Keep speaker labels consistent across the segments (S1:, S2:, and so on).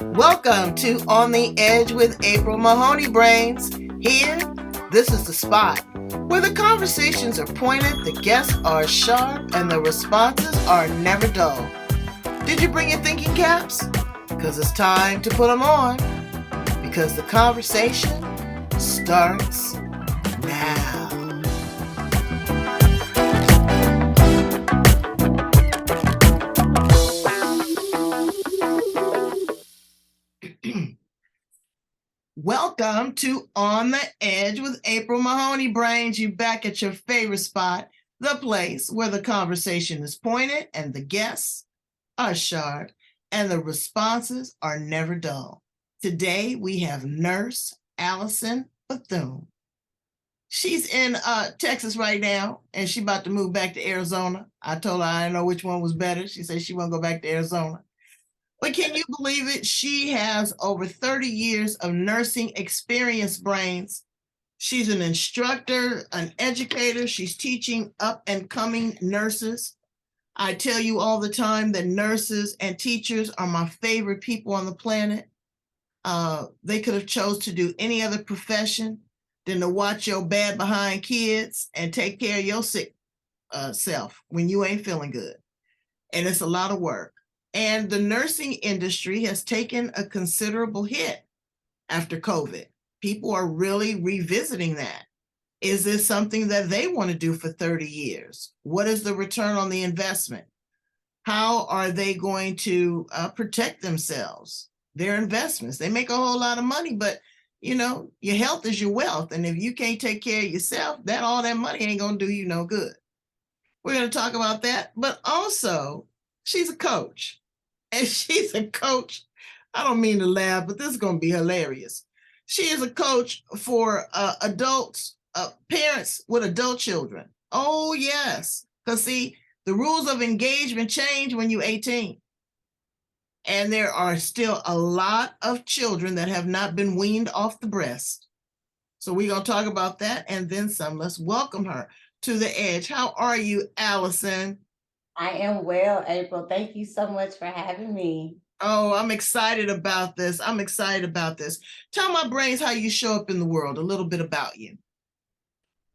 S1: Welcome to On the Edge with April Mahoney Brains. Here, this is the spot where the conversations are pointed, the guests are sharp, and the responses are never dull. Did you bring your thinking caps? Because it's time to put them on. Because the conversation starts now. Welcome to On the Edge with April Mahoney Brains. You back at your favorite spot, the place where the conversation is pointed and the guests are sharp and the responses are never dull. Today we have nurse Allison Bethune. She's in Texas right now, and she's about to move back to Arizona. I told her I didn't know which one was better. She said she won't go back to Arizona. But can you believe it? She has over 30 years of nursing experience, Brains. She's an instructor, an educator. She's teaching up and coming nurses. I tell you all the time that nurses and teachers are my favorite people on the planet. They could have chose to do any other profession than to watch your bad behind kids and take care of your sick self when you ain't feeling good. And it's a lot of work. And the nursing industry has taken a considerable hit after COVID. People are really revisiting that. Is this something that they want to do for 30 years? What is the return on the investment? How are they going to protect themselves, their investments? They make a whole lot of money, but you know, your health is your wealth. And if you can't take care of yourself, all that money ain't going to do you no good. We're going to talk about that, but also she's a coach. And she's a coach. I don't mean to laugh, but this is going to be hilarious. She is a coach for adults, parents with adult children. Oh, yes. Because see, the rules of engagement change when you're 18. And there are still a lot of children that have not been weaned off the breast. So we're going to talk about that and then some. Let's welcome her to the edge. How are you, Allison?
S2: I am well, April. Thank you so much for having me.
S1: Oh, I'm excited about this. Tell my brains how you show up in the world, a little bit about you.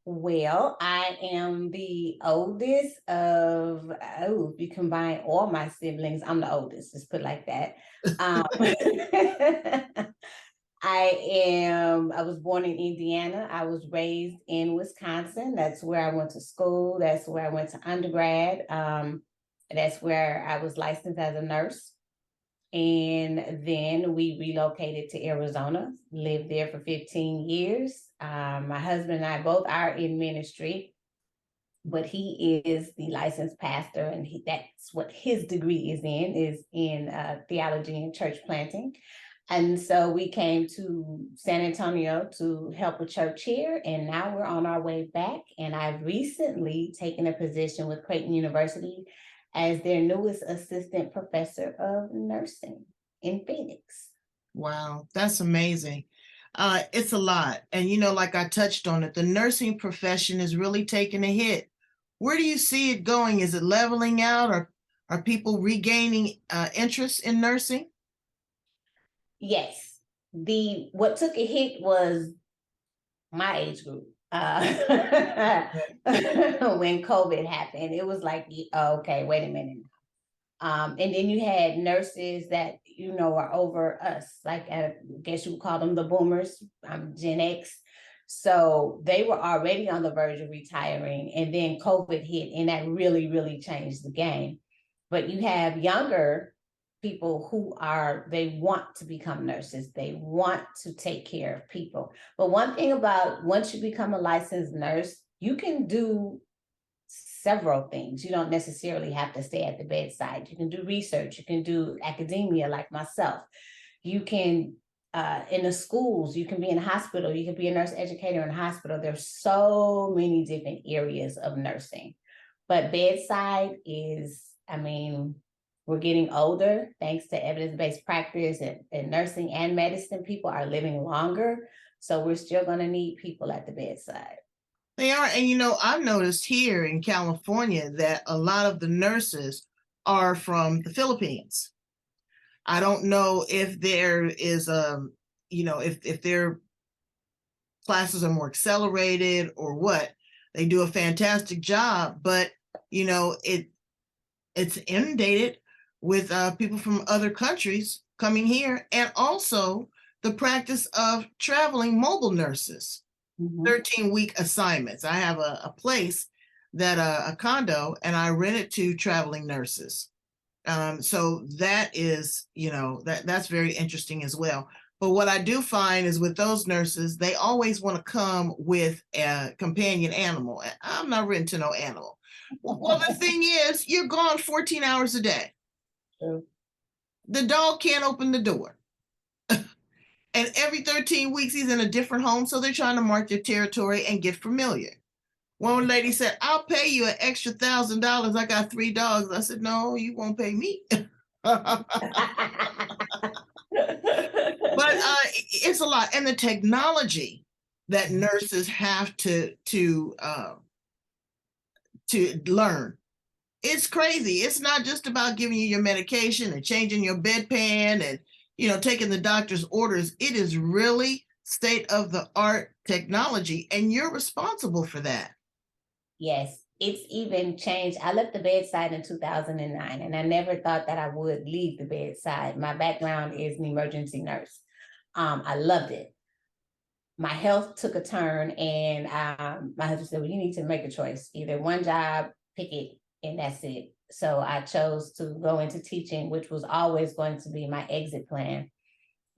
S2: Well, I am the oldest of, if you combine all my siblings, I'm the oldest, just put it like that. I was born in Indiana. I was raised in Wisconsin. That's where I went to school. That's where I went to undergrad. That's where I was licensed as a nurse. And then we relocated to Arizona, lived there for 15 years. My husband and I both are in ministry, but he is the licensed pastor, and that's what his degree is in theology and church planting. And so we came to San Antonio to help a church here, and now we're on our way back. And I've recently taken a position with Creighton University as their newest assistant professor of nursing in Phoenix.
S1: Wow, that's amazing. It's a lot. And, you know, like I touched on it, the nursing profession is really taking a hit. Where do you see it going? Is it leveling out, or are people regaining interest in nursing?
S2: Yes. What took a hit was my age group. When COVID happened, it was like, okay, wait a minute. And then you had nurses that, are over us, like I guess you would call them the boomers. I'm Gen X. So they were already on the verge of retiring, and then COVID hit, and that really, really changed the game. But you have younger people they want to become nurses. They want to take care of people. But one thing about once you become a licensed nurse, you can do several things. You don't necessarily have to stay at the bedside. You can do research. You can do academia like myself. You can, in the schools, you can be in a hospital. You can be a nurse educator in a hospital. There's so many different areas of nursing. But bedside is, we're getting older thanks to evidence-based practice and nursing and medicine. People are living longer. So we're still going to need people at the bedside.
S1: They are. And, you know, I've noticed here in California that a lot of the nurses are from the Philippines. I don't know if there is if their classes are more accelerated or what. They do a fantastic job, but it's inundated with people from other countries coming here, and also the practice of traveling mobile nurses. 13-week assignments. I have a place that a condo, and I rent it to traveling nurses. So that is, that's very interesting as well. But what I do find is with those nurses, they always want to come with a companion animal. I'm not renting to no animal. Well, the thing is, you're gone 14 hours a day.
S2: True.
S1: The dog can't open the door. And every 13 weeks, he's in a different home. So they're trying to mark their territory and get familiar. One lady said, I'll pay you an extra $1,000. I got 3 dogs. I said, no, you won't pay me. But it's a lot. And the technology that nurses have to learn, it's crazy. It's not just about giving you your medication and changing your bedpan and taking the doctor's orders. It is really state-of-the-art technology, and you're responsible for that.
S2: Yes, it's even changed. I left the bedside in 2009, and I never thought that I would leave the bedside. My background is an emergency nurse. I loved it. My health took a turn, and my husband said, well, you need to make a choice. Either one job, pick it, and that's it. So I chose to go into teaching, which was always going to be my exit plan.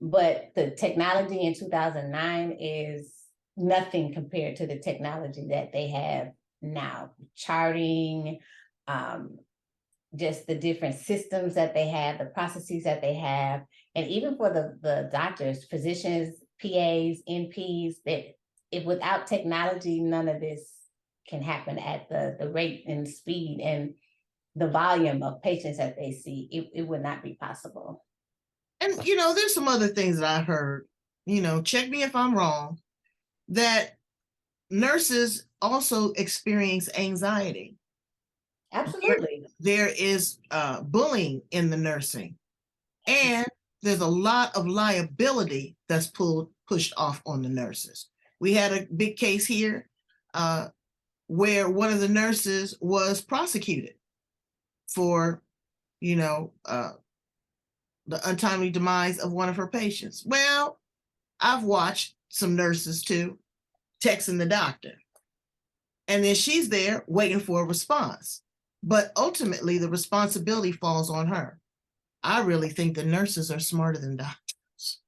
S2: But the technology in 2009 is nothing compared to the technology that they have now. Charting, just the different systems that they have, the processes that they have, and even for the doctors, physicians, PAs, NPs, that if without technology, none of this can happen at the rate and speed and the volume of patients that they see. It would not be possible.
S1: And there's some other things that I heard, check me if I'm wrong, that nurses also experience anxiety.
S2: Absolutely.
S1: There is bullying in the nursing, and there's a lot of liability that's pushed off on the nurses. We had a big case here where one of the nurses was prosecuted for, the untimely demise of one of her patients. Well, I've watched some nurses too texting the doctor, and then she's there waiting for a response. But ultimately, the responsibility falls on her. I really think the nurses are smarter than doctors.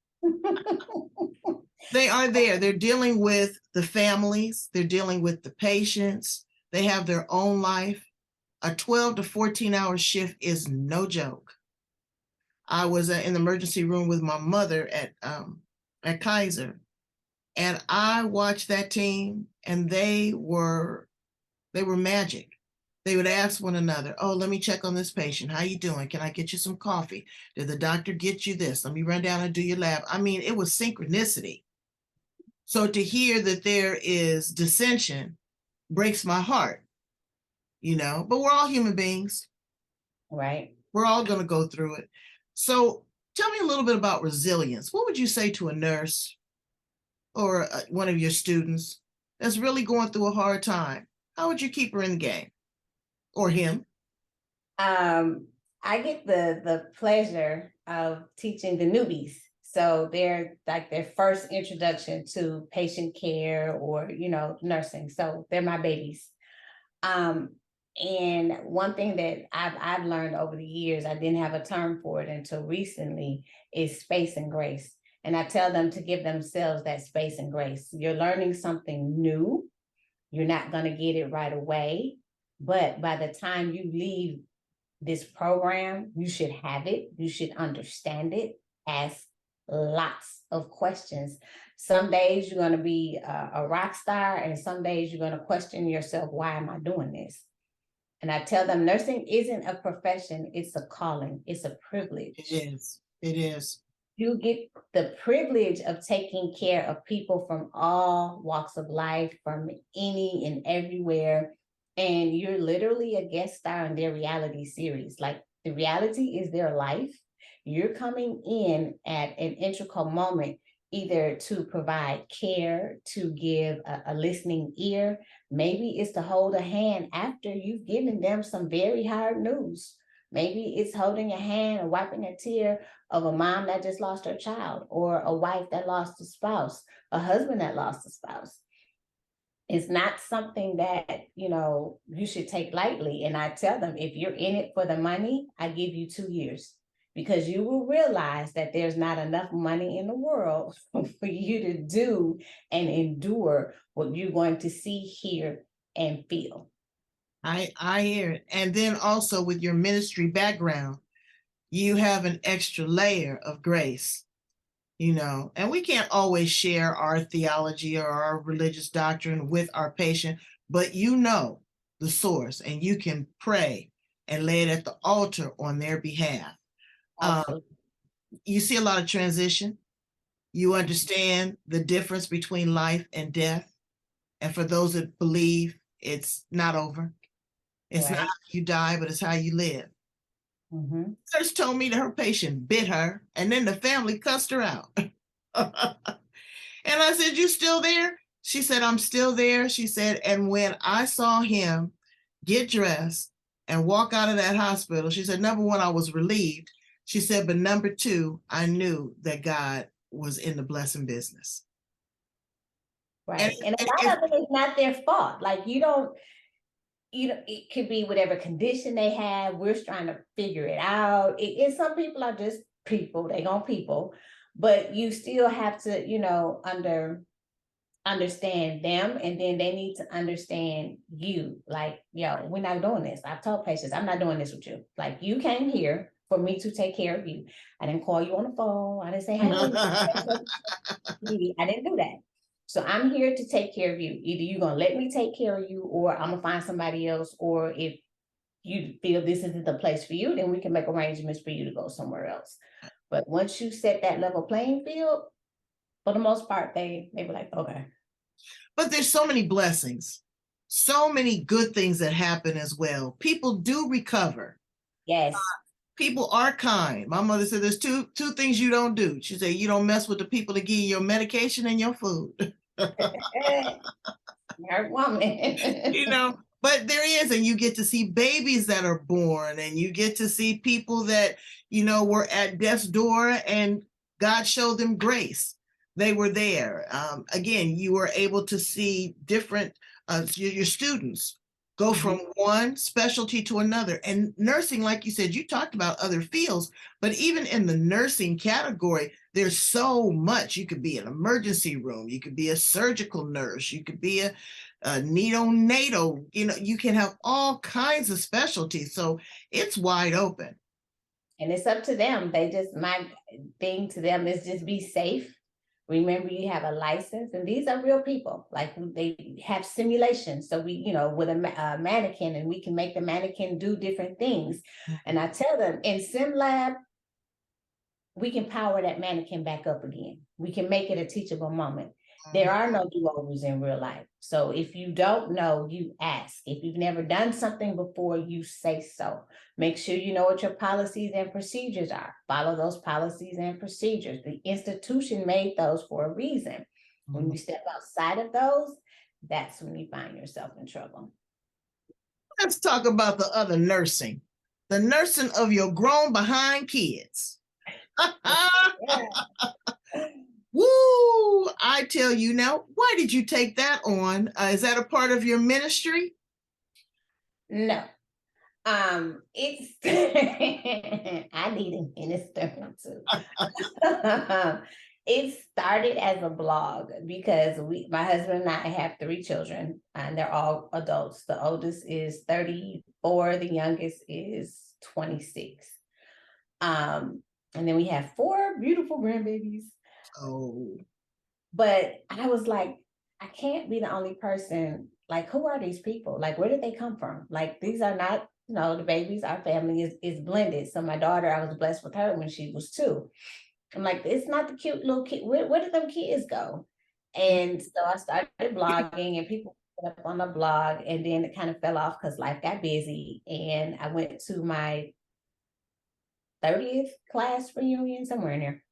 S1: They are there. They're dealing with the families. They're dealing with the patients. They have their own life. A 12 to 14-hour shift is no joke. I was in the emergency room with my mother at Kaiser, and I watched that team, and they were magic. They would ask one another, oh, let me check on this patient. How you doing? Can I get you some coffee? Did the doctor get you this? Let me run down and do your lab. I mean, it was synchronicity. So to hear that there is dissension breaks my heart, but we're all human beings.
S2: Right.
S1: We're all going to go through it. So tell me a little bit about resilience. What would you say to a nurse or one of your students that's really going through a hard time? How would you keep her in the game, or him?
S2: I get the pleasure of teaching the newbies. So they're like their first introduction to patient care or, nursing. So they're my babies. And one thing that I've learned over the years, I didn't have a term for it until recently, is space and grace. And I tell them to give themselves that space and grace. You're learning something new. You're not going to get it right away. But by the time you leave this program, you should have it. You should understand it. Ask lots of questions. Some days you're going to be a rock star, and some days you're going to question yourself, why am I doing this? And I tell them nursing isn't a profession, it's a calling, it's a privilege.
S1: It is. It is.
S2: You get the privilege of taking care of people from all walks of life, from any and everywhere. And you're literally a guest star in their reality series. Like, the reality is their life. You're coming in at an integral moment, either to provide care, to give a listening ear. Maybe it's to hold a hand after you've given them some very hard news. Maybe it's holding a hand or wiping a tear of a mom that just lost her child, or a wife that lost a spouse, a husband that lost a spouse. It's not something that, you should take lightly. And I tell them, if you're in it for the money, I give you 2 years, because you will realize that there's not enough money in the world for you to do and endure what you're going to see, hear, and feel.
S1: I hear it. And then also with your ministry background, you have an extra layer of grace, and we can't always share our theology or our religious doctrine with our patient, but the source, and you can pray and lay it at the altar on their behalf. You see a lot of transition. You understand the difference between life and death. And for those that believe it's not over, it's not how you die, but it's how you live.
S2: Mm-hmm.
S1: Nurse told me that her patient bit her, and then the family cussed her out. And I said, "You still there?" She said, "I'm still there." She said, "And when I saw him get dressed and walk out of that hospital," she said, "number one, I was relieved." She said, "but number two, I knew that God was in the blessing business."
S2: Right. And a lot of it is not their fault. Like, it could be whatever condition they have. We're trying to figure it out. Some people are just people, they gonna people, but you still have to, understand them, and then they need to understand you. Like, we're not doing this. I've told patients, I'm not doing this with you. Like, you came here for me to take care of you. I didn't call you on the phone. I didn't say, "Hey, I didn't do that. So I'm here to take care of you. Either you're going to let me take care of you, or I'm going to find somebody else. Or if you feel this isn't the place for you, then we can make arrangements for you to go somewhere else." But once you set that level playing field, for the most part, they were like, okay.
S1: But there's so many blessings, so many good things that happen as well. People do recover.
S2: Yes.
S1: People are kind. My mother said there's two things you don't do. She said, you don't mess with the people that give you your medication and your food.
S2: Nerd woman.
S1: But there is, and you get to see babies that are born, and you get to see people that, were at death's door and God showed them grace. They were there. Again, you were able to see different, your students go from one specialty to another. And nursing, like you said, you talked about other fields, but even in the nursing category, there's so much. You could be an emergency room, you could be a surgical nurse, you could be a neonatal, you can have all kinds of specialties. So it's wide open.
S2: And it's up to them. My thing to them is just be safe. Remember, you have a license, and these are real people. Like, they have simulations. So we, with a mannequin, and we can make the mannequin do different things. And I tell them, in Sim Lab, we can power that mannequin back up again. We can make it a teachable moment. There are no do-overs in real life. So if you don't know, you ask. If you've never done something before, you say so. Make sure you know what your policies and procedures are. Follow those policies and procedures. The institution made those for a reason. When you step outside of those, that's when you find yourself in trouble.
S1: Let's talk about the other nursing. The nursing of your grown behind kids. Woo! I tell you now, why did you take that on? Is that a part of your ministry?
S2: No. It's I need a minister too. It started as a blog because my husband and I have 3 children, and they're all adults. The oldest is 34, the youngest is 26. And then we have 4 beautiful grandbabies.
S1: Oh.
S2: But I was like, I can't be the only person. Like, who are these people? Like, where did they come from? Like, these are not, the babies. Our family is blended. So my daughter, I was blessed with her when she was 2. I'm like, it's not the cute little kid. Where did them kids go? And so I started blogging, and people put up on the blog, and then it kind of fell off because life got busy. And I went to my 30th class reunion, somewhere in there.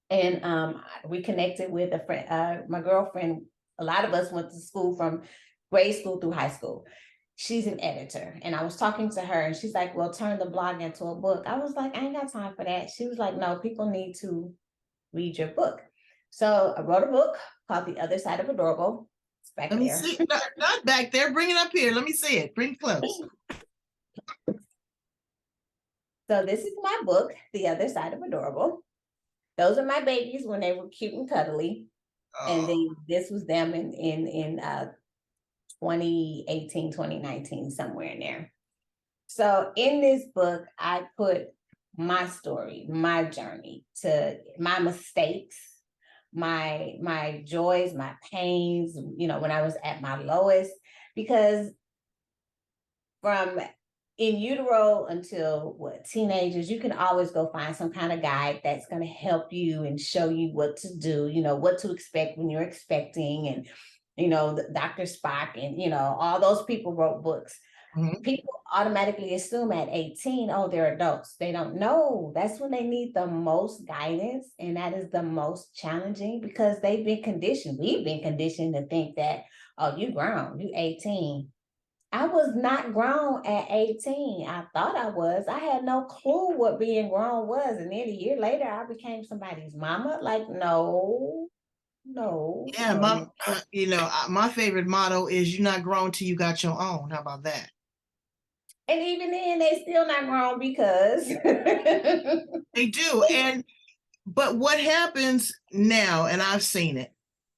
S2: And we connected with a friend, my girlfriend. A lot of us went to school from grade school through high school. She's an editor, and I was talking to her, and she's like, well, turn the blog into a book. I was like, I ain't got time for that. She was like, no, people need to read your book. So I wrote a book called The Other Side of Adorable. It's back
S1: Let me
S2: there.
S1: see. Not back there. Bring it up here. Let me see it. Bring it close.
S2: So this is my book, The Other Side of Adorable. Those are my babies when they were cute and cuddly. And
S1: Oh,
S2: then this was them in 2018, 2019, somewhere in there. So in this book, I put my story, my journey, to my mistakes, my joys, my pains, when I was at my lowest, because from in utero until teenagers, you can always go find some kind of guide that's going to help you and show you what to do, what to expect when you're expecting, and the Dr. Spock, and all those people wrote books.
S1: mhm.
S2: People automatically assume at 18, oh, they're adults. They don't know. That's when they need the most guidance, and that is the most challenging, because they've been conditioned. We've been conditioned to think that, oh, you grown, you 18. I was not grown at 18. I thought I was. I had no clue what being grown was. And then a year later, I became somebody's mama. Like, no, no,
S1: Yeah,
S2: no,
S1: my
S2: no.
S1: my favorite motto is "You're not grown till you got your own." How about that?
S2: And even then, they still not grown, because
S1: They do. But what happens now, and I've seen it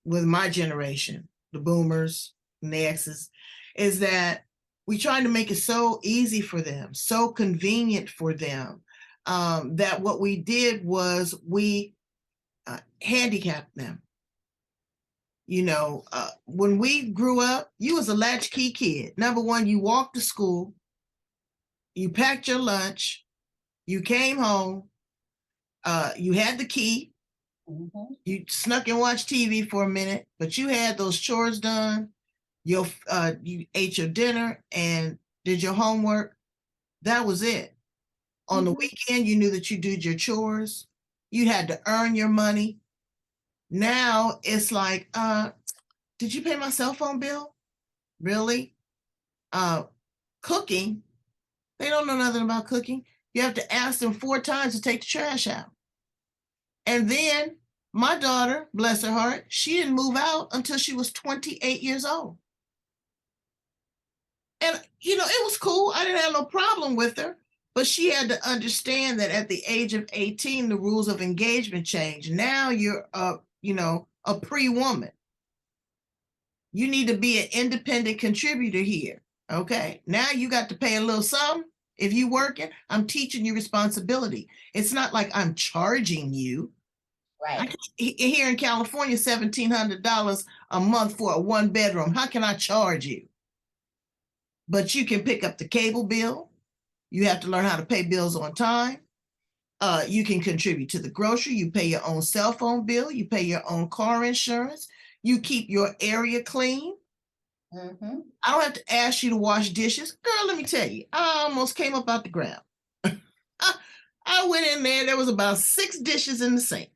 S1: with my generation, the boomers and the X's, is that we try to make it so easy for them, so convenient for them, that what we did was we handicapped them. When we grew up, you was a latchkey kid. Number one, you walked to school, you packed your lunch, you came home, you had the key.
S2: Mhm.
S1: You snuck and watched TV for a minute, but you had those chores done. You ate your dinner and did your homework. That was it. On the
S2: Mhm.
S1: weekend, you knew that you did your chores. You had to earn your money. Now it's like, did you pay my cell phone bill? Really? Uh, Cooking. They don't know nothing about cooking. You have to ask them 4 times to take the trash out. And then my daughter, bless her heart, she didn't move out until she was 28 years old. And, it was cool. I didn't have no problem with her. But she had to understand that at the age of 18, the rules of engagement change. Now you're a pre-woman. You need to be an independent contributor here. Okay. Now you got to pay a little something. If you working, I'm teaching you responsibility. It's not like I'm charging you.
S2: Right.
S1: Here in California, $1,700 a month for a 1 bedroom. How can I charge you? But you can pick up the cable bill. You have to learn how to pay bills on time. You can contribute to the grocery. You pay your own cell phone bill. You pay your own car insurance. You keep your area clean.
S2: Mhm.
S1: I don't have to ask you to wash dishes. Girl, let me tell you, I almost came up out the ground. I went in there was about 6 dishes in the sink.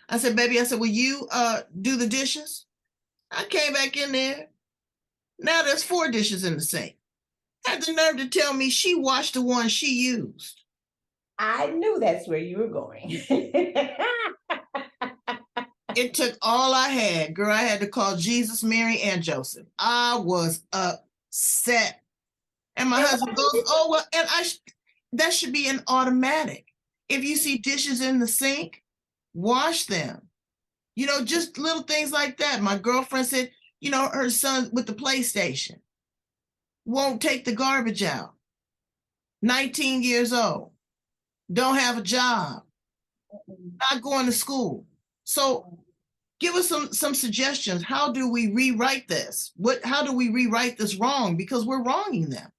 S1: I said, baby, will you do the dishes? I came back in there. Now there's 4 dishes in the sink. Had the nerve to tell me she washed the one she used.
S2: I knew that's where you were going.
S1: It took all I had. Girl, I had to call Jesus, Mary, and Joseph. I was upset. And my
S2: And
S1: husband goes, oh, well, and that should be an automatic. If you see dishes in the sink, wash them. Just little things like that. My girlfriend said, her son with the PlayStation won't take the garbage out. 19 years old, don't have a job, not going to school. So give us some suggestions. How do we rewrite this? How do we rewrite this wrong? Because we're wronging them.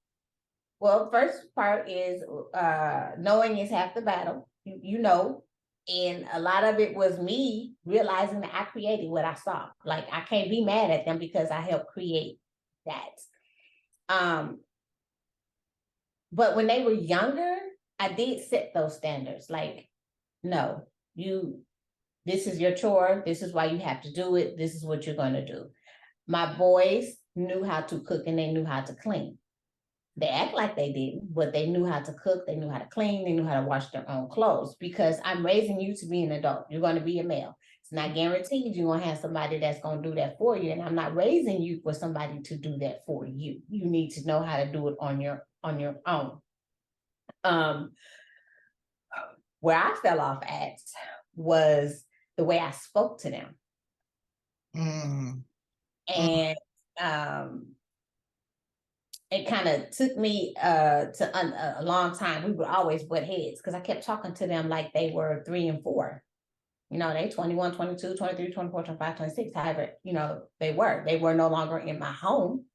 S2: Well, first part is knowing is half the battle. And a lot of it was me realizing that I created what I saw. Like, I can't be mad at them because I helped create that. But when they were younger, I did set those standards. Like, no, this is your chore. This is why you have to do it. This is what you're going to do. My boys knew how to cook and they knew how to clean. They act like they didn't, but they knew how to cook, they knew how to clean, they knew how to wash their own clothes, because I'm raising you to be an adult. You're going to be a male. It's not guaranteed you're going to have somebody that's going to do that for you. And I'm not raising you for somebody to do that for you. You need to know how to do it on your own. Where I fell off at was the way I spoke to them. And it kind of took me to a long time. We would always butt heads because I kept talking to them like they were 3 and 4. You know, they 21, 22, 23, 24, 25, 26, however, you know, they were no longer in my home.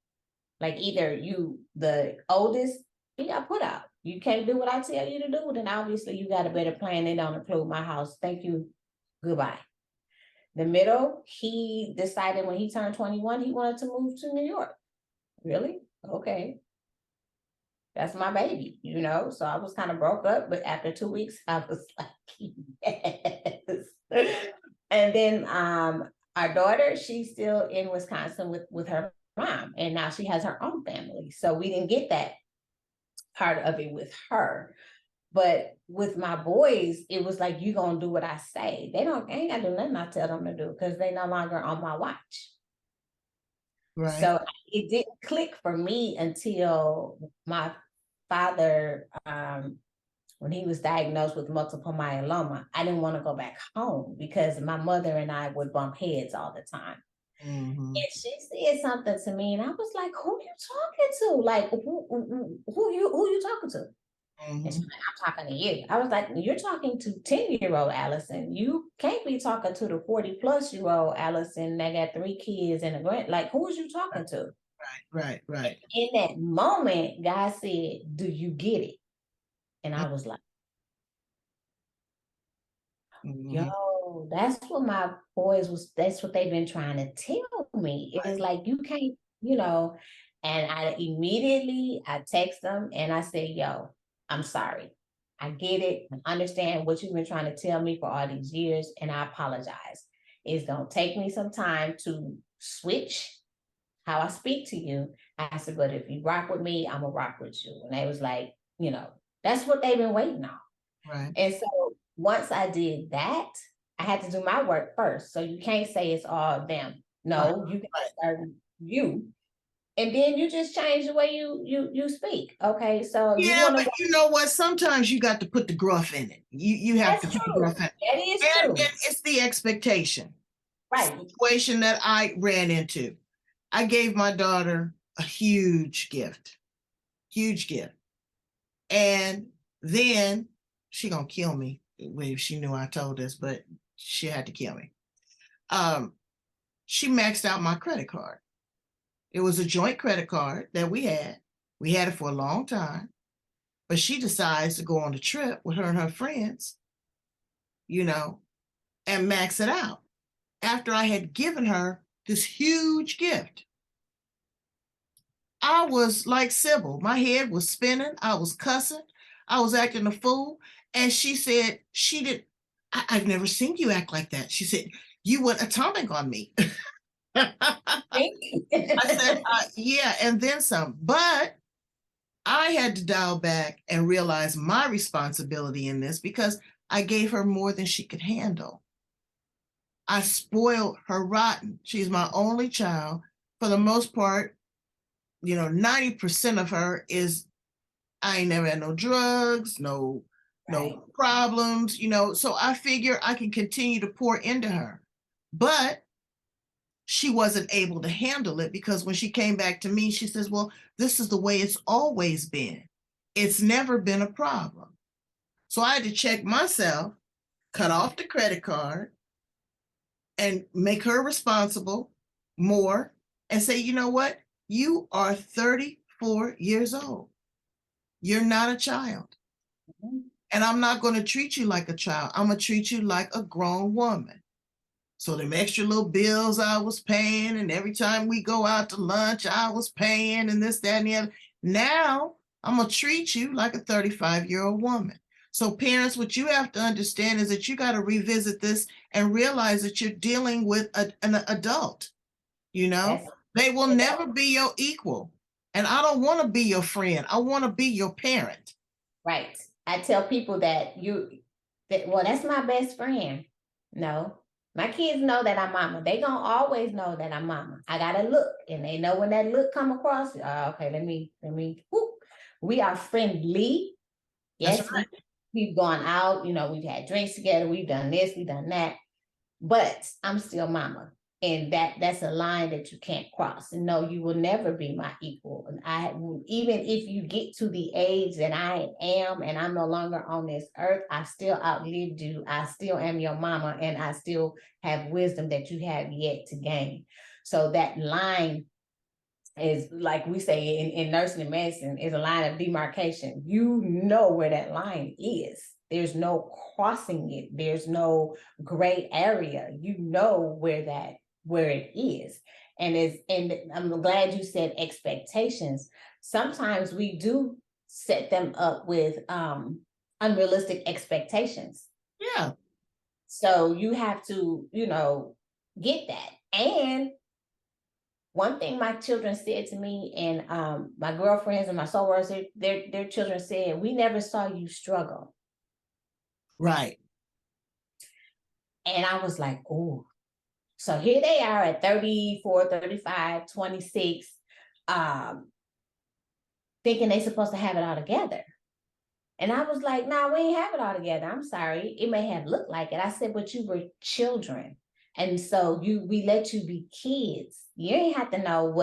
S2: Like, either you, the oldest, you got put out. You can't do what I tell you to do, then obviously you got a better plan. They don't include my house. Thank you. Goodbye. The middle, he decided when he turned 21, he wanted to move to New York. Really? Okay. That's my baby, you know? So I was kind of broke up, but after 2 weeks, I was like, yes. And then our daughter, she's still in Wisconsin with her mom, and now she has her own family. So we didn't get that part of it with her. But with my boys, it was like, you gonna do what I say. They ain't gotta do nothing I tell them to do, because they no longer on my watch.
S1: Right.
S2: So it didn't click for me until my father, when he was diagnosed with multiple myeloma. I didn't want to go back home because my mother and I would bump heads all the time. And she said something to me, and I was like, "Who you talking to? Like, who you talking to?" And she's like, "I'm talking to you." I was like, "You're talking to 10-year-old Allison. You can't be talking to the 40-plus-year-old Allison that got 3 kids and a grand. Like, who is you talking to?"
S1: Right.
S2: In that moment, God said, "Do you get it?" And I was like, yo, that's what my boys that's what they've been trying to tell me. It's like, you can't, you know. And I text them and I say, "Yo, I'm sorry. I get it. I understand what you've been trying to tell me for all these years, and I apologize. It's gonna take me some time to switch how I speak to you." I said, "But if you rock with me, I'm gonna rock with you." And they was like, you know, that's what they've been waiting on.
S1: Right.
S2: And so once I did that, I had to do my work first. So you can't say it's all them. No, you gotta start you. And then you just change the way you speak. Okay. So you
S1: Yeah,
S2: want
S1: but
S2: to.
S1: you know what? Sometimes you got to put the gruff in it. You have to
S2: That's
S1: put the
S2: true.
S1: gruff in it.
S2: That is
S1: And
S2: true.
S1: it's the expectation.
S2: Right.
S1: Situation that I ran into. I gave my daughter a huge gift. And then she gonna kill me if she knew I told this, but she had to kill me. She maxed out my credit card. It was a joint credit card that we had. We had it for a long time, but she decides to go on a trip with her and her friends, you know, and max it out after I had given her this huge gift. I was like Sybil. My head was spinning. I was cussing. I was acting a fool. And she said, I've never seen you act like that. She said, "You went atomic on me." I said, yeah, and then some. But I had to dial back and realize my responsibility in this, because I gave her more than she could handle. I spoiled her rotten. She's my only child. For the most part, 90% of her is, I ain't never had no drugs, no problems, so I figure I can continue to pour into her. But she wasn't able to handle it, because when she came back to me, she says, "Well, this is the way it's always been. It's never been a problem." So I had to check myself, cut off the credit card, and make her responsible more, and say, "You know what? You are 34 years old. You're not a child. And I'm not going to treat you like a child. I'm going to treat you like a grown woman." So them extra little bills I was paying, and every time we go out to lunch, I was paying, and this, that, and the other. Now I'm going to treat you like a 35-year-old woman. So parents, what you have to understand is that you got to revisit this and realize that you're dealing with an adult, you know?
S2: That's
S1: They will never be your equal. And I don't want to be your friend. I want to be your parent.
S2: right. I tell people that well, that's my best friend. No, my kids know that I'm mama. They gonna always know that I'm mama. I gotta look, and they know when that look come across. Okay, let me. Whoop. We are friendly.
S1: That's
S2: Yes,
S1: right.
S2: we've gone out. We've had drinks together. We've done this. We've done that. But I'm still mama. And that's a line that you can't cross. And no, you will never be my equal. And even if you get to the age that I am and I'm no longer on this earth, I still outlived you. I still am your mama, and I still have wisdom that you have yet to gain. So that line is, like we say in nursing and medicine, is a line of demarcation. You know where that line is. There's no crossing it. There's no gray area. You know where it is. And I'm glad you said expectations. Sometimes we do set them up with unrealistic expectations.
S1: Yeah.
S2: So you have to, get that. And one thing my children said to me, and my girlfriends and my sorors, their children said, we never saw you struggle.
S1: Right.
S2: And I was like, oh. So here they are at 34, 35, 26, thinking they're supposed to have it all together. And I was like, nah, we ain't have it all together. I'm sorry. It may have looked like it. I said, but you were children. And so we let you be kids. You ain't have to know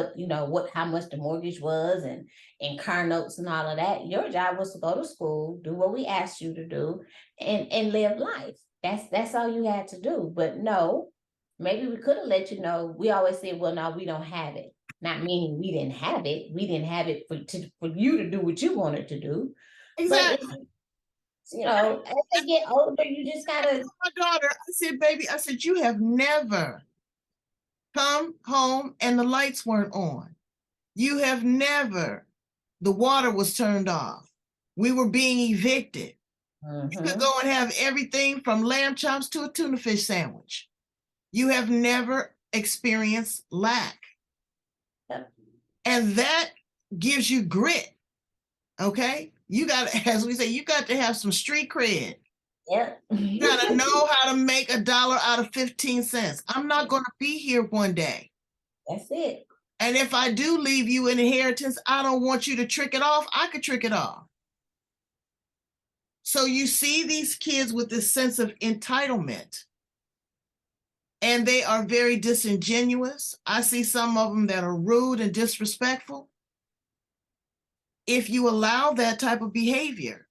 S2: how much the mortgage was and car notes and all of that. Your job was to go to school, do what we asked you to do, and live life. That's all you had to do. But no, maybe we could have let you know. We always say, well, no, we don't have it. Not meaning we didn't have it. We didn't have it for you to do what you wanted to do. But
S1: Exactly.
S2: as they get older, you just gotta.
S1: My daughter, I said, baby, I said, you have never come home and the lights weren't on. You have never, the water was turned off. We were being evicted. You could go and have everything from lamb chops to a tuna fish sandwich. You have never experienced lack.
S2: Yep.
S1: And that gives you grit. Okay. You got to, as we say, you got to have some street cred.
S2: Yep.
S1: You got to know how to make $1 out of 15 cents. I'm not going to be here one day.
S2: That's it.
S1: And if I do leave you an inheritance, I don't want you to trick it off. I could trick it off. So you see these kids with this sense of entitlement, and they are very disingenuous. I see some of them that are rude and disrespectful. If you allow that type of behavior,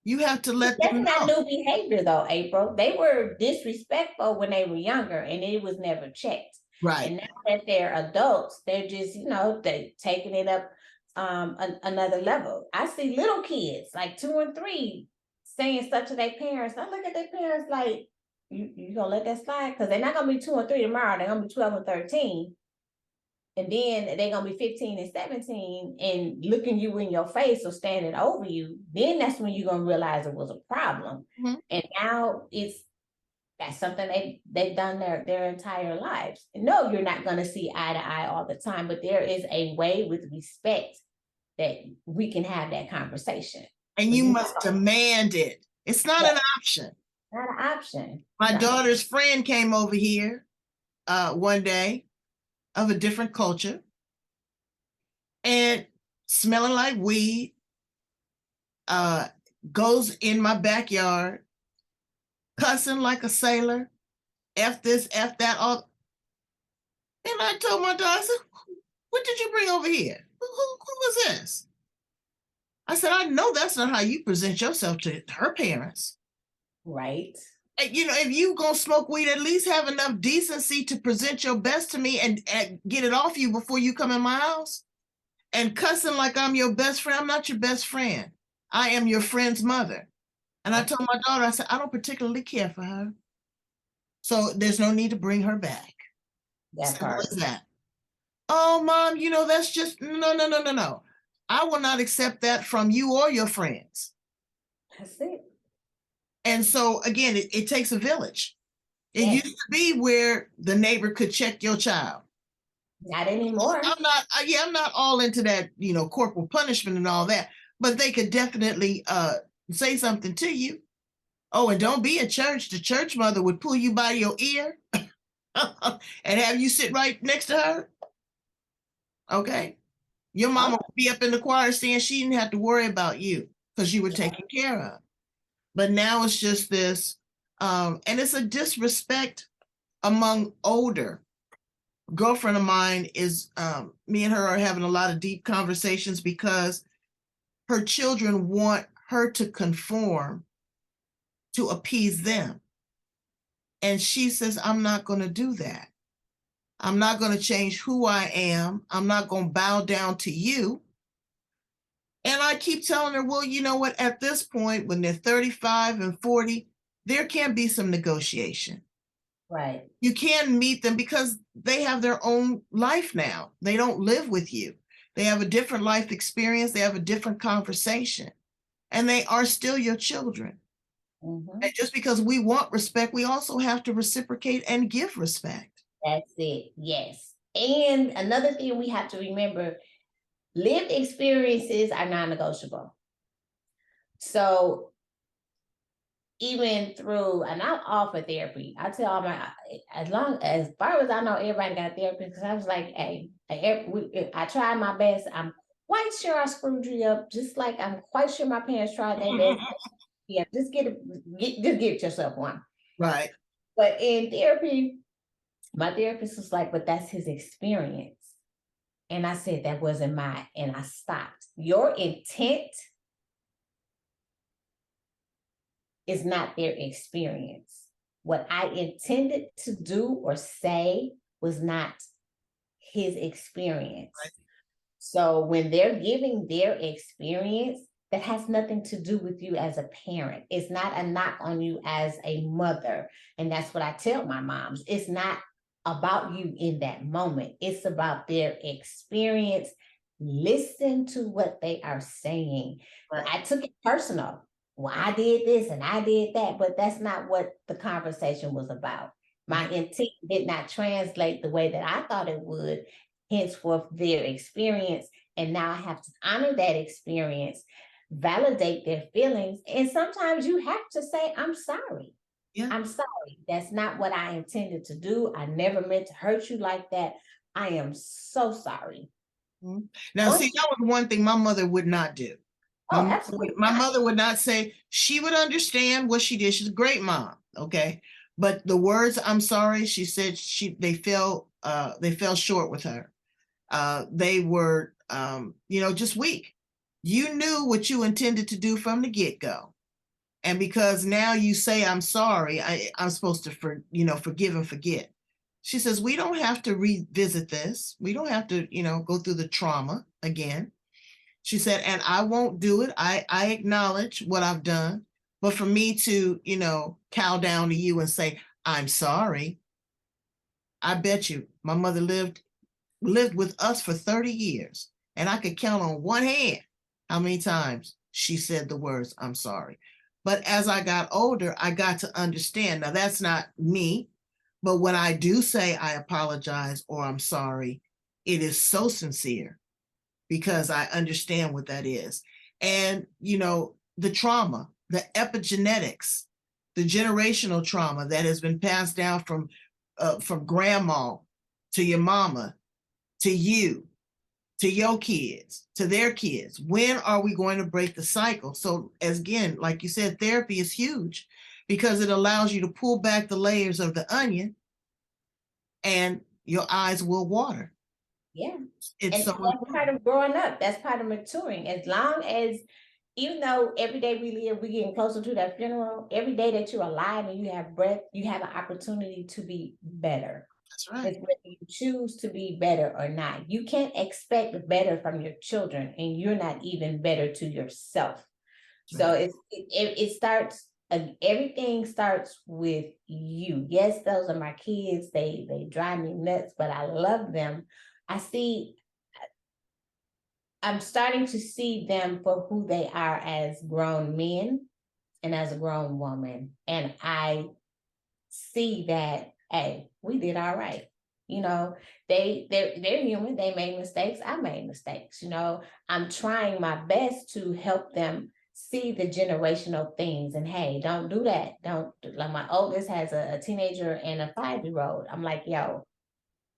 S1: you have to let them
S2: That's
S1: know.
S2: not new behavior though, April. They were disrespectful when they were younger, and it was never checked.
S1: Right.
S2: And now that they're adults, they're just, they taking it up another level. I see little kids like 2 and 3 saying stuff to their parents. I look at their parents like, you gonna let that slide? Because they're not gonna be 2 and 3 tomorrow. They're gonna be 12 and 13. And then they're gonna be 15 and 17 and looking you in your face or standing over you. Then that's when you're gonna realize it was a problem.
S1: Mm-hmm.
S2: And now that's something they've done their entire lives. No, you're not gonna see eye to eye all the time, but there is a way with respect that we can have that conversation.
S1: And you must demand it. It's not an option.
S2: Not an option.
S1: My daughter's friend came over here one day of a different culture and smelling like weed, goes in my backyard, cussing like a sailor, F this, F that, all. And I told my daughter, I said, what did you bring over here? Who was this? I said, I know that's not how you present yourself to her parents.
S2: Right.
S1: And, if you gonna smoke weed, at least have enough decency to present your best to me and get it off you before you come in my house. And cussing like I'm your best friend. I'm not your best friend. I am your friend's mother. And I told my daughter, I said, I don't particularly care for her. So there's no need to bring her back.
S2: That part.
S1: What is that? Oh, Mom, that's just, no. I will not accept that from you or your friends.
S2: That's it.
S1: And so again, it takes a village. It
S2: Yes.
S1: used to be where the neighbor could check your child.
S2: Not anymore.
S1: I'm not all into that, corporal punishment and all that, but they could definitely say something to you. Oh, and don't be at church. The church mother would pull you by your ear and have you sit right next to her. Okay. Your mama would be up in the choir stand. She didn't have to worry about you because you were taken care of. But now it's just this, and it's a disrespect among older. Girlfriend of mine is, me and her are having a lot of deep conversations because her children want her to conform to appease them. And she says, I'm not going to do that. I'm not going to change who I am. I'm not going to bow down to you. And I keep telling her, well, you know what? At this point, when they're 35 and 40, there can be some negotiation.
S2: Right.
S1: You can meet them because they have their own life now. They don't live with you. They have a different life experience. They have a different conversation. And they are still your children.
S2: Mm-hmm.
S1: And just because we want respect, we also have to reciprocate and give respect.
S2: That's it. Yes. And another thing we have to remember, lived experiences are non-negotiable. So even through, and I'm all for therapy. I tell all my, as far as I know, everybody got therapy, because I was like, hey, I tried my best. I'm quite sure I screwed you up, just like I'm quite sure my parents tried their best. Yeah, just get yourself one.
S1: Right.
S2: But in therapy, my therapist was like, but that's his experience. And I said, that wasn't mine. And I stopped. Your intent is not their experience. What I intended to do or say was not his experience. Right. So when they're giving their experience, that has nothing to do with you as a parent. It's not a knock on you as a mother. And that's what I tell my moms. It's not about you in that moment. It's about their experience. Listen to what they are saying. Right. I took it personal. Well, I did this and I did that, but that's not what the conversation was about. My intent did not translate the way that I thought it would, henceforth their experience. And now I have to honor that experience, validate their feelings. And sometimes you have to say, I'm sorry. Yeah. I'm sorry. That's not what I intended to do. I never meant to hurt you like that. I am so sorry.
S1: Mm-hmm. Now, see, that was one thing my mother would not do. My mother would not say. She would understand what she did. She's a great mom, okay? But the words "I'm sorry," she said, they fell short with her. They were, just weak. You knew what you intended to do from the get-go. And because now you say, I'm sorry, I'm supposed to forgive and forget. She says, we don't have to revisit this. We don't have to, go through the trauma again. She said, and I won't do it. I acknowledge what I've done. But for me to, cow down to you and say, I'm sorry. I bet you my mother lived with us for 30 years. And I could count on one hand how many times she said the words, I'm sorry. But as I got older, I got to understand. Now, that's not me. But when I do say I apologize or I'm sorry, it is so sincere because I understand what that is. And, the trauma, the epigenetics, the generational trauma that has been passed down from grandma to your mama, to you, to your kids, to their kids. When are we going to break the cycle? So as again, like you said, therapy is huge because it allows you to pull back the layers of the onion and your eyes will water.
S2: Yeah. That's part of growing up. That's part of maturing. As long as, even though every day we live, we're getting closer to that funeral, every day that you're alive and you have breath, you have an opportunity to be better. That's right. It's whether you choose to be better or not. You can't expect better from your children and you're not even better to yourself. So it starts, everything starts with you. Yes, those are my kids. They drive me nuts, but I love them. I see I'm starting to see them for who they are as grown men and as a grown woman. And I see that, hey, we did all right. You know, they're human, they made mistakes, I made mistakes, you know. I'm trying my best to help them see the generational things, and hey, don't do that. Don't, like, my oldest has a teenager and a 5-year-old. I'm like, yo,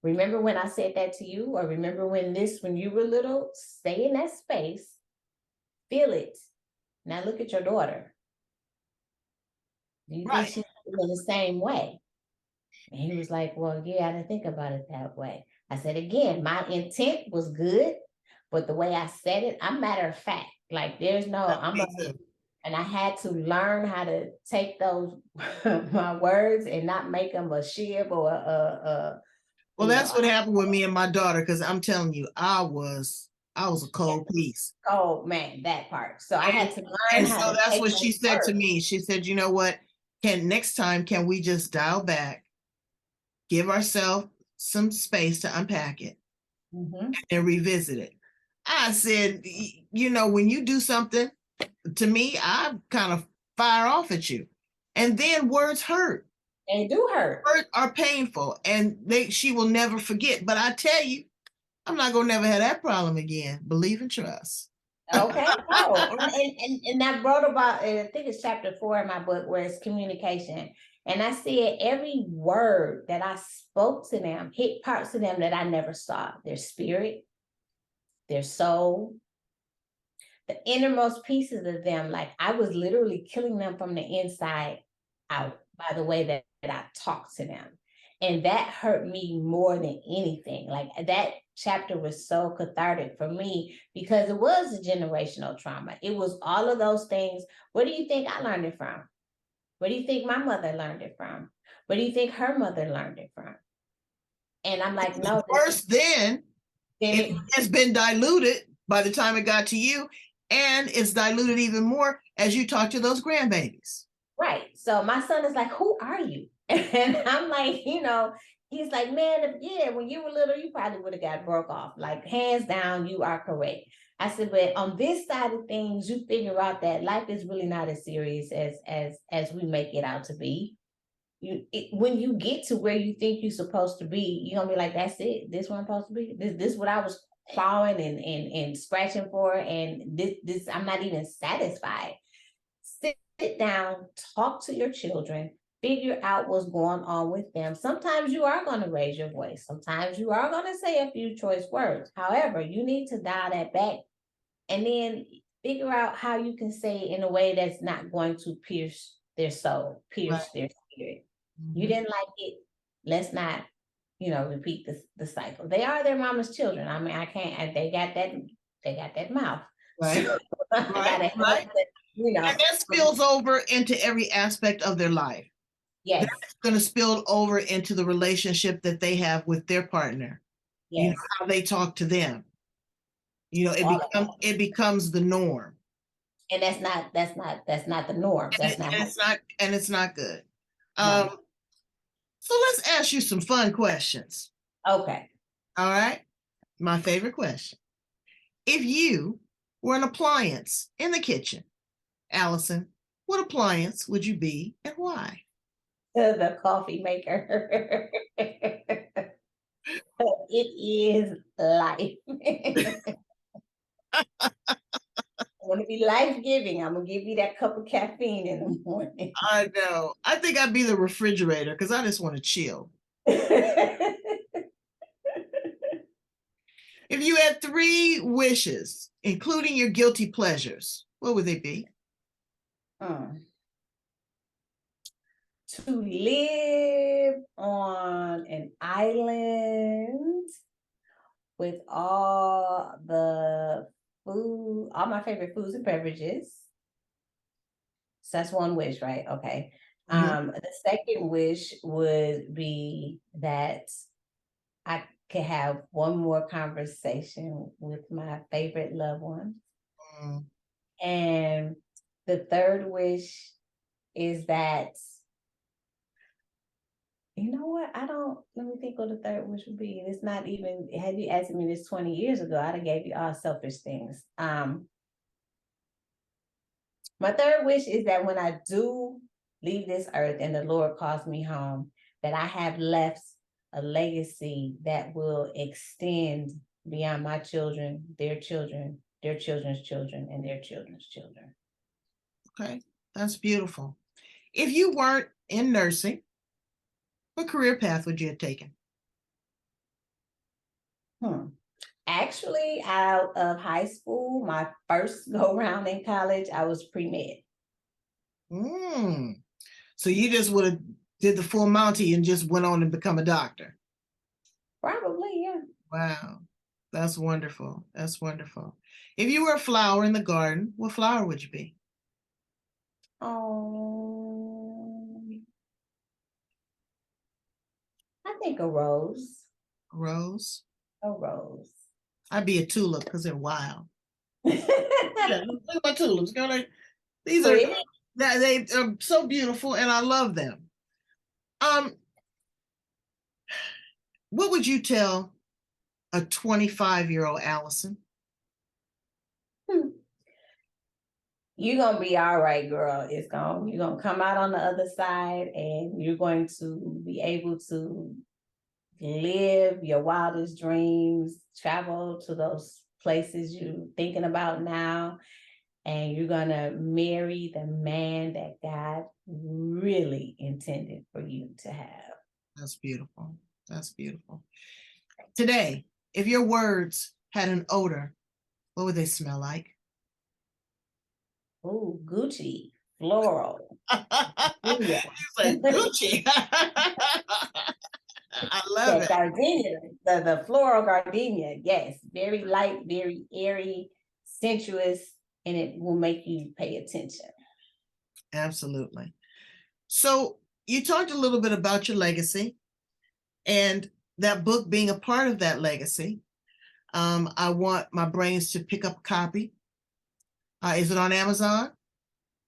S2: remember when I said that to you? Or remember when you were little? Stay in that space, feel it. Now look at your daughter. Do you think
S1: Right.
S2: she's feeling the same way? And he was like, well, yeah, I didn't think about it that way. I said, again, my intent was good, but the way I said it, I'm matter of fact. Like, there's no,
S1: Me too.
S2: and I had to learn how to take those my words and not make them a shib or
S1: Well,
S2: you know,
S1: that's what happened with me and my daughter, because I'm telling you, I was a cold piece.
S2: oh man, that part. So I
S1: And,
S2: had to learn
S1: and
S2: how
S1: so
S2: to
S1: that's
S2: take
S1: what
S2: those
S1: she said to
S2: words.
S1: me. She said, you know what? Next time, can we just dial back, give ourselves some space to unpack it
S2: Mhm.
S1: and revisit it? I said, you know, when you do something to me, I kind of fire off at you. And then words hurt.
S2: They do hurt.
S1: Words are painful, and she will never forget. But I tell you, I'm not gonna never have that problem again. Believe and trust.
S2: Okay. Oh, and that brought about, I think it's chapter 4 in my book, where it's communication. And I said every word that I spoke to them hit parts of them that I never saw. Their spirit, their soul, the innermost pieces of them. Like, I was literally killing them from the inside out by the way that I talked to them. And that hurt me more than anything. Like, that chapter was so cathartic for me because it was a generational trauma. It was all of those things. Where do you think I learned it from? Where do you think my mother learned it from? Where do you think her mother learned it from? And I'm like, no,
S1: Worse, then
S2: then
S1: it
S2: it,
S1: has been diluted by the time it got to you, and it's diluted even more as you talk to those grandbabies.
S2: right. So my son is like, who are you? And I'm like, he's like, man, yeah, when you were little, you probably would have got broke off. Like, hands down, you are correct. I said, but on this side of things, you figure out that life is really not as serious as we make it out to be. When you get to where you think you're supposed to be, you're gonna be like, that's it. This where I'm supposed to be. This what I was clawing and scratching for, and this I'm not even satisfied. Sit down, talk to your children, figure out what's going on with them. Sometimes you are going to raise your voice. Sometimes you are going to say a few choice words. However, you need to dial that back and then figure out how you can say it in a way that's not going to pierce their soul, pierce their spirit. You didn't like it. Let's not, repeat the cycle. They are their mama's children. I mean, I can't, they got that mouth.
S1: Right,
S2: So I
S1: right,
S2: gotta
S1: right.
S2: help them,
S1: And that spills over into every aspect of their life.
S2: yes,
S1: That's going to spill over into the relationship that they have with their partner.
S2: yes,
S1: How they talk to them. It
S2: all of
S1: becomes
S2: that.
S1: it becomes the norm.
S2: And that's not the norm.
S1: And,
S2: That's not how,
S1: it's not good.
S2: no.
S1: Um, so let's ask you some fun questions.
S2: Okay.
S1: All right. My favorite question. If you were an appliance in the kitchen, Allison, what appliance would you be and why?
S2: The coffee maker. It is life. I want to be life-giving. I'm gonna give you that cup of caffeine in the morning.
S1: I know. I think I'd be the refrigerator because I just want to chill. If you had 3 wishes, including your guilty pleasures, what would they be?
S2: To live on an island with all the food, all my favorite foods and beverages. So that's one wish, right? Okay. The second wish would be that I could have one more conversation with my favorite loved one.
S1: Mm.
S2: And the third wish is that, You know what? let me think what the third wish would be. And it's not even, had you asked me this 20 years ago, I'd have gave you all selfish things. My third wish is that when I do leave this earth and the Lord calls me home, that I have left a legacy that will extend beyond my children, their children, their children's children, and their children's children.
S1: Okay, that's beautiful. If you weren't in nursing, what career path would you have taken?
S2: Actually, out of high school, my first go round in college, I was pre-med.
S1: So you just would have did the full Monty and just went on and become a doctor?
S2: Probably, yeah.
S1: Wow, that's wonderful. That's wonderful. If you were a flower in the garden, what flower would you be?
S2: I think a rose.
S1: A rose?
S2: A rose.
S1: I'd be a tulip because they're wild. Yeah, look at my tulips. These are they are so beautiful, and I love them. What would you tell a 25-year-old Allison?
S2: You're gonna be all right, girl. You're gonna come out on the other side, and you're going to be able to live your wildest dreams, travel to those places you're thinking about now, and you're gonna marry the man that God really intended for you to have.
S1: That's beautiful. That's beautiful. Today, if your words had an odor, what would they smell like?
S2: Oh, Gucci, floral.
S1: Yeah. Like Gucci. I love it.
S2: Gardenia, the floral gardenia. Yes, very light, very airy, sensuous, and it will make you pay attention.
S1: Absolutely. So you talked a little bit about your legacy and that book being a part of that legacy. I want my brains to pick up a copy. Is it on Amazon?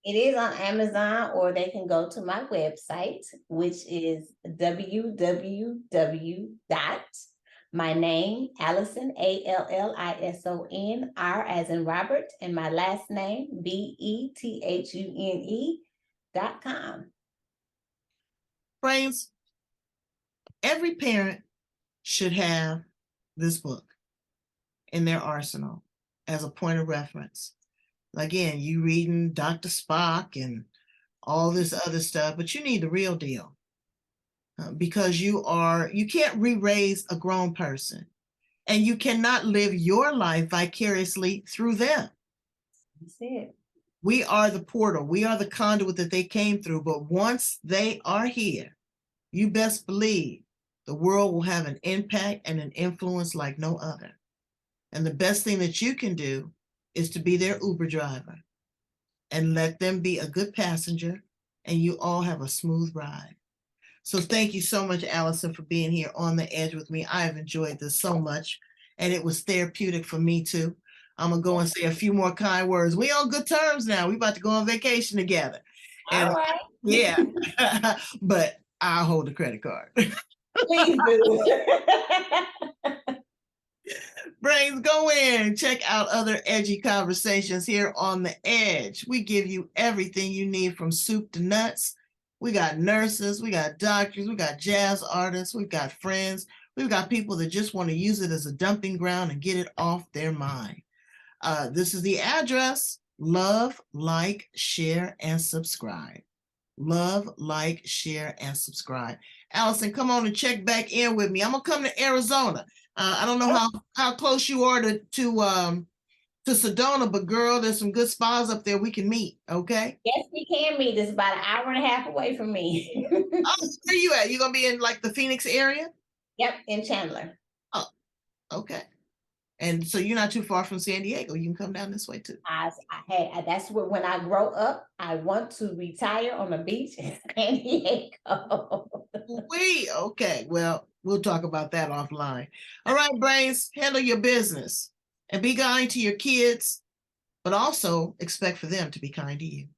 S2: It is on Amazon, or they can go to my website, which is www.myname, Allison, ALLISON, R as in Robert, and my last name, BETHUNE.com.
S1: Brains, every parent should have this book in their arsenal as a point of reference. Again, you reading Dr. Spock and all this other stuff, but you need the real deal because you can't re-raise a grown person, and you cannot live your life vicariously through them.
S2: That's it.
S1: We are the portal. We are the conduit that they came through. But once they are here, you best believe the world will have an impact and an influence like no other. And the best thing that you can do is to be their Uber driver and let them be a good passenger, and you all have a smooth ride. So thank you so much, Allison, for being here on the edge with me. I have enjoyed this so much, and it was therapeutic for me too. I'm gonna go and say a few more kind words. We on good terms now. We about to go on vacation together. And,
S2: all right.
S1: Yeah, but I'll hold the credit card.
S2: Please do.
S1: Brains, go in, check out other edgy conversations here on The Edge. We give you everything you need from soup to nuts. We got nurses, we got doctors, we got jazz artists, we've got friends, we've got people that just want to use it as a dumping ground and get it off their mind. This is the address. Love, like, share, and subscribe. Love, like, share, and subscribe. Allison, come on and check back in with me. I'm gonna come to Arizona. I don't know how close you are to Sedona, but girl, there's some good spas up there we can meet. Okay.
S2: Yes, we can meet. It's about an hour and a half away from me.
S1: Oh, where you at? You gonna be in like the Phoenix area?
S2: Yep, in Chandler.
S1: Oh, okay. And so you're not too far from San Diego. You can come down this way too.
S2: That's what, when I grow up, I want to retire on the beach in San Diego.
S1: Okay. Well, we'll talk about that offline. All right, brains, handle your business and be kind to your kids, but also expect for them to be kind to you.